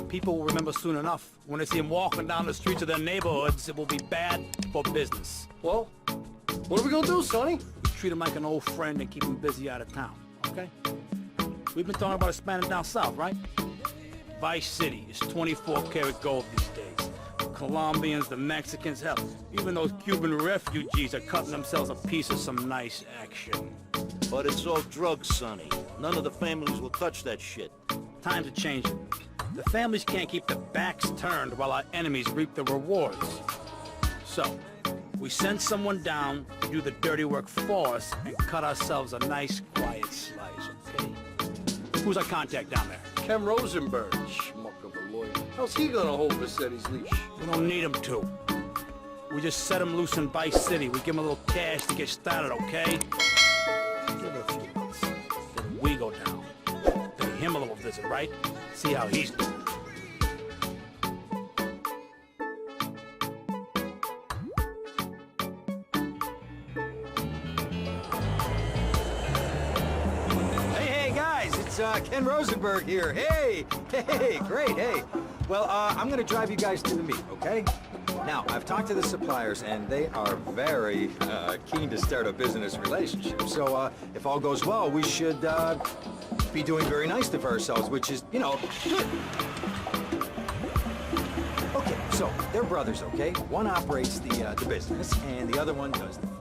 People will remember soon enough. When they see him walking down the streets of their neighborhoods, it will be bad for business. Well, what are we gonna do, Sonny? We treat him like an old friend and keep him busy out of town, okay? We've been talking about expanding down south, right? Vice City is 24 karat gold these days. The Colombians, the Mexicans, hell, even those Cuban refugees are cutting themselves a piece of some nice action. But it's all drugs, Sonny. None of the families will touch that shit. Times are changing. The families can't keep their backs turned while our enemies reap the rewards. So, we send someone down to do the dirty work for us and cut ourselves a nice, quiet slice, okay? Who's our contact down there? Ken Rosenberg, schmuck of a lawyer. How's he gonna hold Vassetti's leash? We don't need him to. We just set him loose in Vice City. We give him a little cash to get started, okay? Give it a few months. Then we go down. Pay him a little visit, right? See how he's doing. Hey, guys, it's Ken Rosenberg here. Hey, great, hey. Well, I'm gonna drive you guys to the meet, okay? Now, I've talked to the suppliers, and they are very keen to start a business relationship. So, if all goes well, we should be doing very nicely for ourselves, which is, you know, good. Okay, so they're brothers, okay? One operates the business, and the other one does the fun.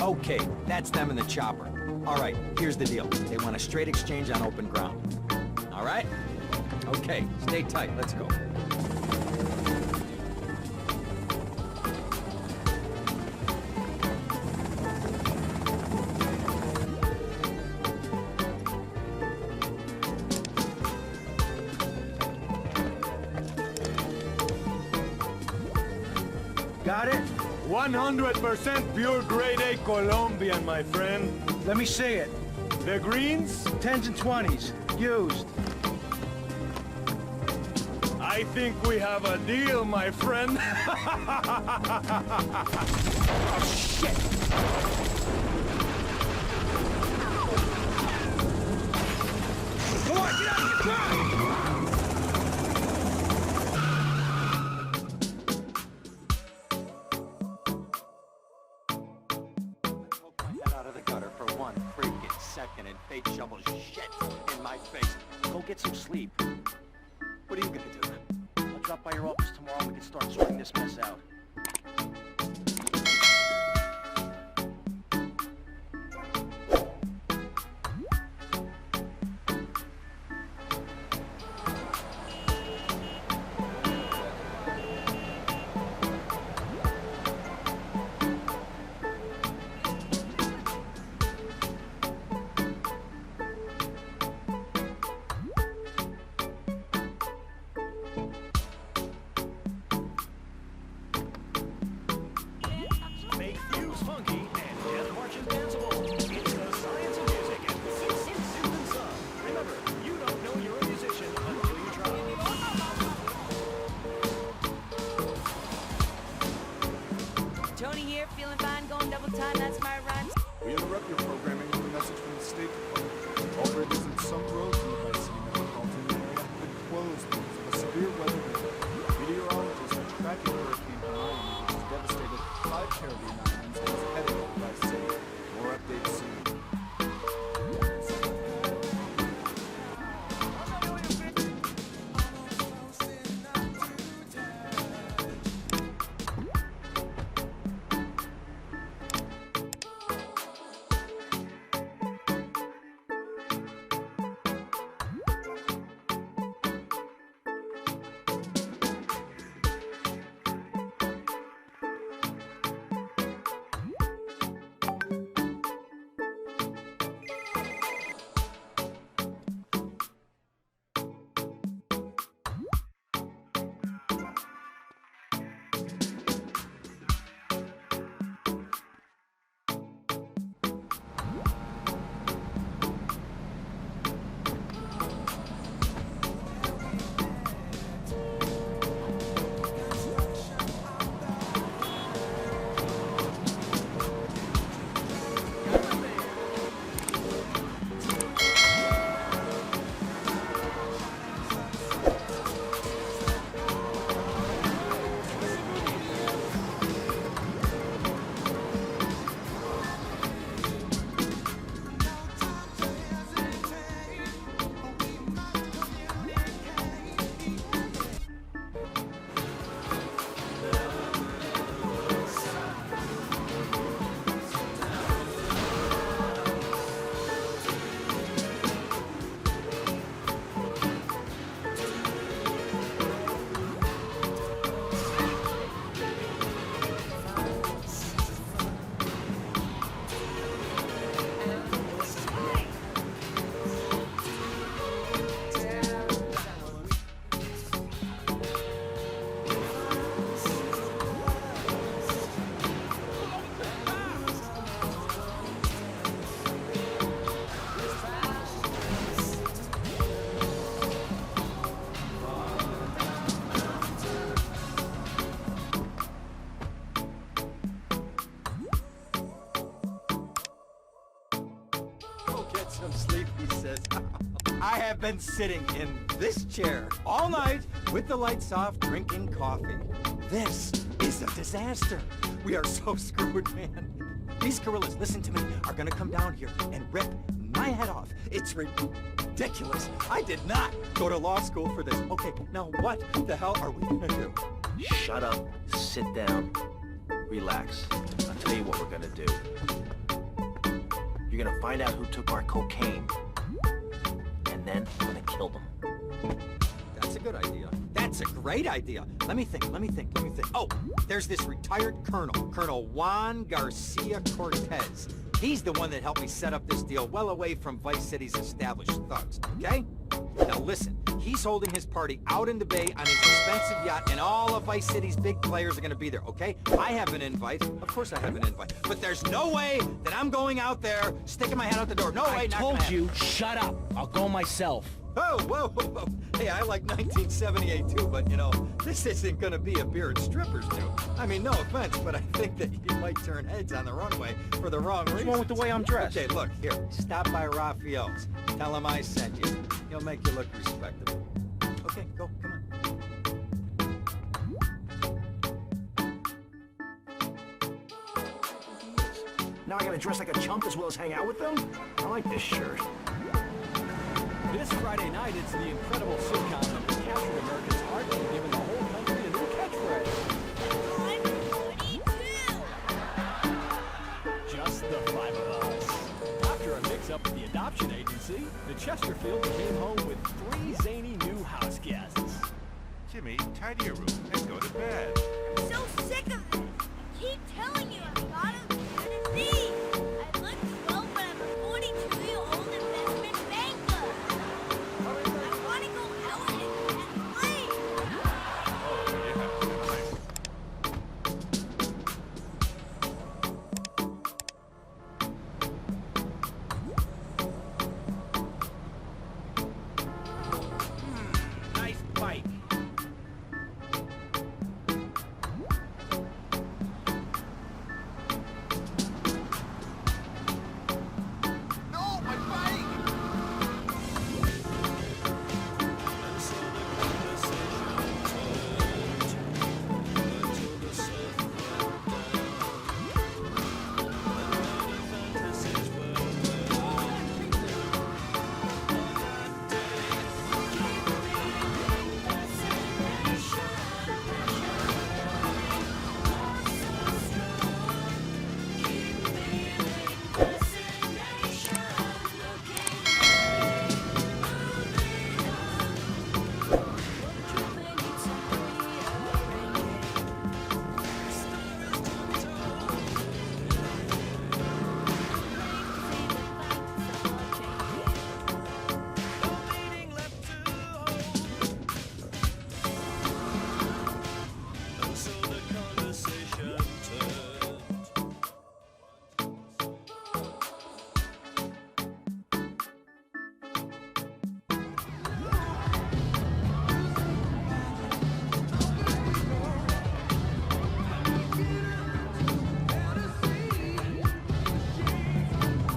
Okay, that's them in the chopper. All right, here's the deal. They want a straight exchange on open ground. All right? Okay, stay tight. Let's go. Got it? 100% pure grade A Colombian, my friend. Let me see it. The greens? 10s and 20s. Used. I think we have a deal, my friend. Oh, shit! Come on, get out of your car! And fate shovels shit in my face. Go get some sleep. What are you gonna do? I'll drop by your office tomorrow and we can start sorting this mess out. some sleep, he says. I have been sitting in this chair all night with the lights off, drinking coffee. This is a disaster. We are so screwed, man. These gorillas, listen to me, are gonna come down here and rip my head off. It's ridiculous. I did not go to law school for this. Okay, now what the hell are we gonna do? Shut up, sit down, relax. I'll tell you what we're gonna do. You're gonna find out who took our cocaine, and then we're gonna kill them. That's a good idea. That's a great idea. Let me think. Oh, there's this retired colonel, Colonel Juan Garcia Cortez. He's the one that helped me set up this deal well away from Vice City's established thugs, okay? Now listen, he's holding his party out in the bay on his expensive yacht, and all of Vice City's big players are gonna be there, okay? I have an invite. Of course I have an invite. But there's no way that I'm going out there, sticking my head out the door. No way, I not told gonna you, happen. shut up. I'll go myself. Oh, whoa. Hey, I like 1978 too, but you know, this isn't gonna be a beer and strippers do. I mean, no offense, but I think that you might turn heads on the runway for the wrong reason. What's wrong with the way I'm dressed? Okay, look, here, stop by Raphael's. Tell him I sent you. He'll make you look respectable. Okay, go, come on. Now I gotta dress like a chump as well as hang out with them? I like this shirt. This Friday night, it's the incredible sitcom that captured America's heart and given the whole country a new catchphrase. Just the five of us. After a mix-up with the adoption agency, the Chesterfield came home with 3 zany new house guests. Jimmy, tidy your room and go to bed. I'm so sick of this. I keep telling you I've got to do these. I look 12, but I'm a 42-year-old investment banker. I want to go out and play. Nice bike.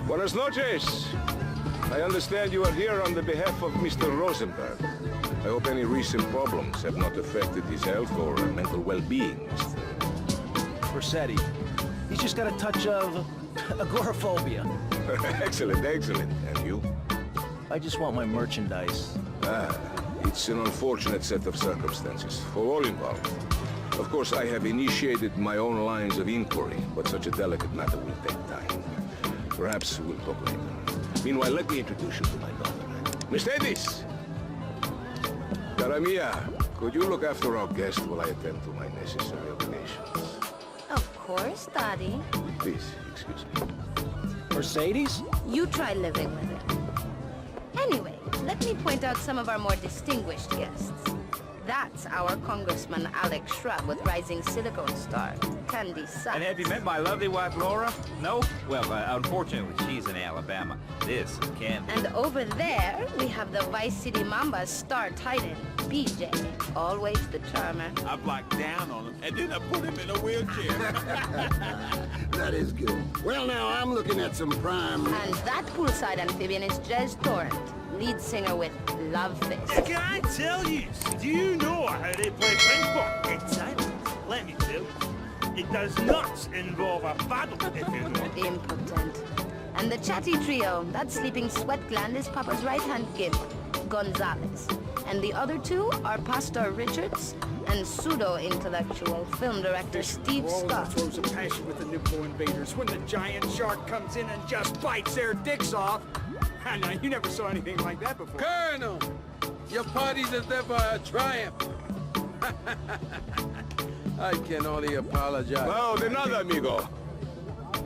Buenas noches. I understand you are here on the behalf of Mr. Rosenberg. I hope any recent problems have not affected his health or mental well-being, Mr. Rossetti. He's just got a touch of agoraphobia. Excellent. And you? I just want my merchandise. It's an unfortunate set of circumstances for all involved. Of course, I have initiated my own lines of inquiry, but such a delicate matter will take time. Perhaps we'll talk later. Meanwhile, let me introduce you to my daughter. Miss Edis! Cara mia, could you look after our guest while I attend to my necessary obligations? Of course, Daddy. Please, excuse me. Mercedes? You try living with it. Anyway, let me point out some of our more distinguished guests. That's our Congressman Alex Shrub with Rising Silicon Star. candy sauce. And have you met my lovely wife, Laura? No? Well, unfortunately, she's in Alabama. This is Candy. And over there, we have the Vice City Mamba's star titan, BJ. Always the charmer. I blocked down on him, and then I put him in a wheelchair. That is good. Well, now, I'm looking at some prime... And that poolside amphibian is Jez Torrent, lead singer with Love Fist. Can I tell you? Do you know how they play ping pong? It's silent. Let me tell you. It does not involve a paddle, if you know. Impotent. And the chatty trio, that sleeping sweat gland is Papa's right-hand gimp, Gonzalez. And the other two are Pastor Richards and pseudo-intellectual film director Steve Scott. Throws a passion with the Nippo invaders when the giant shark comes in and just bites their dicks off. I know, you never saw anything like that before. Colonel! Your party deserves a triumph. I can only apologize. Well, de nada, amigo.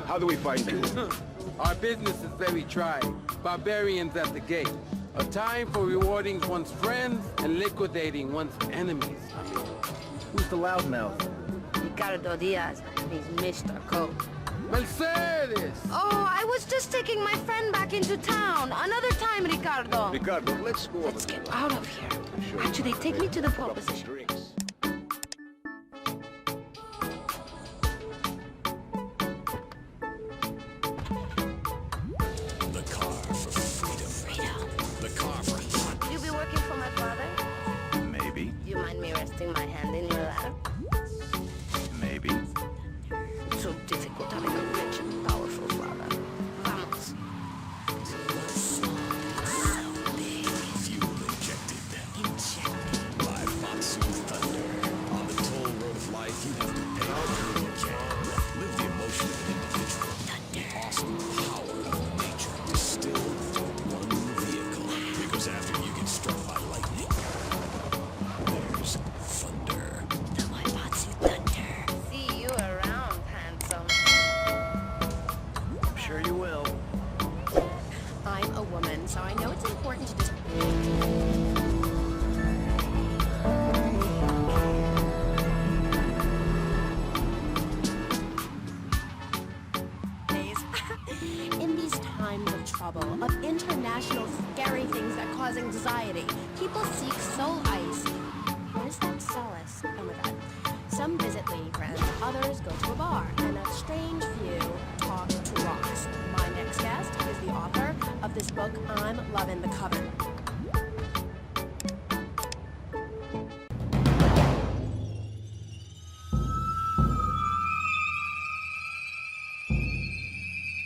How do we find you? Our business is very trying. Barbarians at the gate. A time for rewarding one's friends and liquidating one's enemies. Who's the loudmouth? Ricardo Diaz. He's Mr. Coke. Mercedes! Oh, I was just taking my friend back into town. Another time, Ricardo. Ricardo, let's go over Let's there. get out of here. Actually, take me to the pole position. Drinks. The car for freedom. The car for... You be working for my father? Maybe. Do you mind me resting my hand in your lap? Maybe. It's so difficult having a rich and powerful father. Vamos. Fuel injected. By Matsu Thunder. On the toll road of life, you have to pay all you can. Live the emotion of an individual. The awesome power of nature distilled into one vehicle. Because after you get struck by lightning, there's thunder. The Matsu Thunder. See you around, handsome. I'm sure you will. I'm a woman, so I know it's important to just... In these times of trouble, of international scary things that cause anxiety, people seek soul ice. What is that solace? Oh my god. Some visit lady friends, others go to a bar, and a strange few talk to rocks. My next guest is the author of this book, I'm Lovin' the Coven.